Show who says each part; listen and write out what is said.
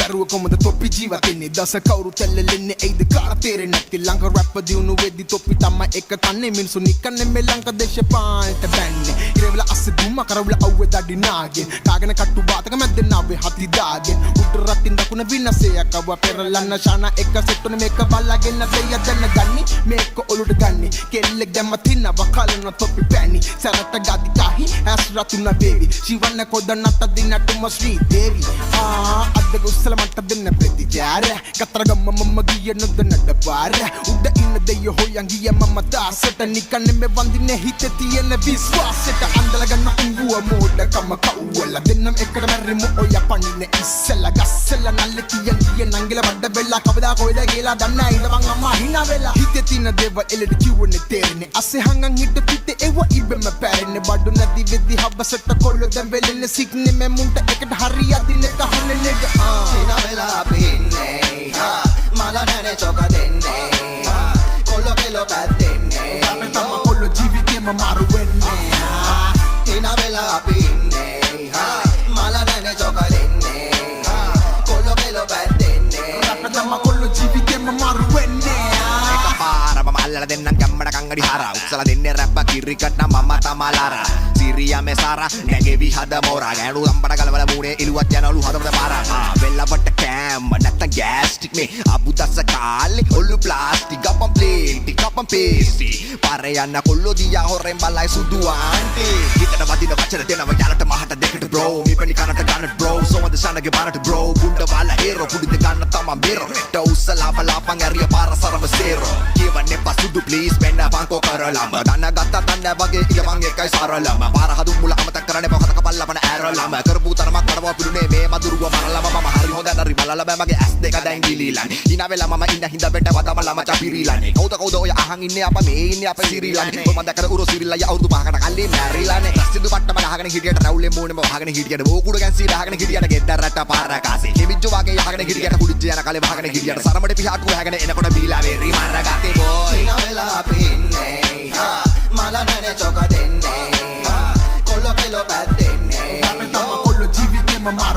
Speaker 1: මැරුව කොමද තොප්පි ජීවතින්නේ දස කවුරු තැල්ලෙන්නේ එයිද කාලා තේරෙන්නේ නැති ලංක රැප් දියුණු වෙද්දි තොප්පි තමයි එක තන්නේ මිනිසු නිකන්නේ මේ ලංක දේශපාලනට බැන්නේ ඉරවල අස්සේ දුම්ම කරවල අවුවේ දඩි නාගෙන කාගෙන කට්ටු බාතක මැද්ද නාවේ හති දාගෙන උඩ රටින් දකුණ විනාසය කව පෙරලන්න ශාන එක සෙට්ටුන මේක බල්ලාගෙන දෙය දැන ගන්නි මේක ඔලුට ගන්නි කෙල්ලෙක් දැම්ම තින්නව කලන තොප්පි පැණි සරට ගාදි කාහි ඇස් රතුන බේබි ශිවන්න කොද නට දිනටුම ශ්‍රී දේවි අද ගොස්සල මට දෙන්න ප්‍රතිචාර කතර ගම්ම මම ගිය නොද නඩ පාර උඩ ඉන්න දෙය හොයන් ගිය මම තාසට නිකන්නේ මේ වඳින්නේ හිතේ තියෙන විශ්වාසයට අන්දල ගන්න උඹුව මෝඩකම කවුවල දෙන්නම එකට මැරිමු ඔය පණින්නේ ඉස්සලා ගස්සලා නල්ල කියන ගිය නංගල වඩ වෙලා කවදා කොයිද කියලා දන්නේ ඉඳවන් අම්මා හිනා වෙලා හිතේ තියෙන දේවල් එලෙඩ කිව්වනේ තේරෙන්නේ අස්සේ හංගන් හිට පිටේ එව ඉබෙම පැරෙන්නේ බඩු නැති වෙද්දි හබ්බසට කොල්ල දැන් වෙලෙන්නේ සිග්නේ මේ මුන්ට එකට හරියදින ගහන්නේ නෙග
Speaker 2: හිනා වෙලා පින්නේ මල නැනේ චොක දෙන්නේ කොල්ල කෙලෝ පැද්දෙන්නේ
Speaker 1: අපි තම කොල්ල ජීවිතේම මාරු වෙන්නේ
Speaker 2: හිනා වෙලා පින්නේ මල නැනේ චොක දෙන්නේ කොල්ල කෙලෝ පැද්දෙන්නේ
Speaker 1: අපි තම කොල්ල ජීවිතේම මාරු වෙන්නේ
Speaker 2: එකපාරම මල්ලලා දෙන්නම් ගම්මඩ කංගඩි හරා උක්සලා දෙන්නේ රැප්ප කිරිකට මම තමලාරා සිරියා මේ සාරා නැගෙවි හද මොරා ගෑනු අම්බඩ ගලවල මූණේ ඉලුවත් යනලු හදවත පාරා වෙල්ලවට කෑම නැත්තම් ගෑස්ටික් මේ අබුදස්ස කාලේ ඔල්ලු ප්ලාස්ටික් ගපම් ප්ලේටි ගපම් පේස්ටි පාරේ යන කොල්ලෝ දියා හොරෙන් බලයි සුදු ආන්ටි හිතට වදින වචන දෙනව යාලට මහට දෙකට බ්‍රෝ මිපෙනි කනට ගන්නට බ්‍රෝ සෝමද සනගේ බාරට බ්‍රෝ බුණ්ඩ වල හේරෝ පුඩිද ගන්න තම බේරෝ ටවුස්සලා බලාපන් ඇරිය පාර සරව සේරෝ කියවන්නේ පසුදු ප්ලීස් මෙන්න බංකෝ කරලම දන්න ගත්තා තන්න වගේ ඉයමන් එකයි සරලම පාර හදුම් මුල අමතක කරන්නේ පොහත කපල්ලමන ඇරලම කරපු තරමක් මඩව පිළුනේ මේ මදුරුව මරලම මම හරි හොඳ නරි බලලා බෑ මගේ ඇස් දෙක දැන් ගිලිලානේ ඉනා වෙලා මම ඉන්න හිඳ බෙට වදමලම චපිරිලානේ කවුද ඔය අහන් ඉන්නේ අප මේ ඉන්නේ අප සිරිලානේ මම දැකලා උරෝ සිරිලා ය අවුරුදු පහකට කල්ලේ මැරිලානේ රස්සිදු බට්ටම ගහගෙන හිටියට රවුලේ මෝනේම වහගෙන හිටියට බෝකුඩ ගැන්සී දාගෙන හිටියට ගෙද්ද රට පාර කාසේ කෙමිජ්ජෝ වගේ යහගෙන හිටියට කුඩිච්ච යන කලේ වහගෙන හිටියට සරමඩ පිහාටුව හැගෙන එනකොට බීලා වේරි මර ගත්තේ බෝයි ඉනා වෙලා පින්නේ මල නැනේ චොක දෙන්නේ කොල්ල කෙලෝ පැද්දෙන්නේ
Speaker 1: අපි තම කොල්ල ජීවිතේම මාරු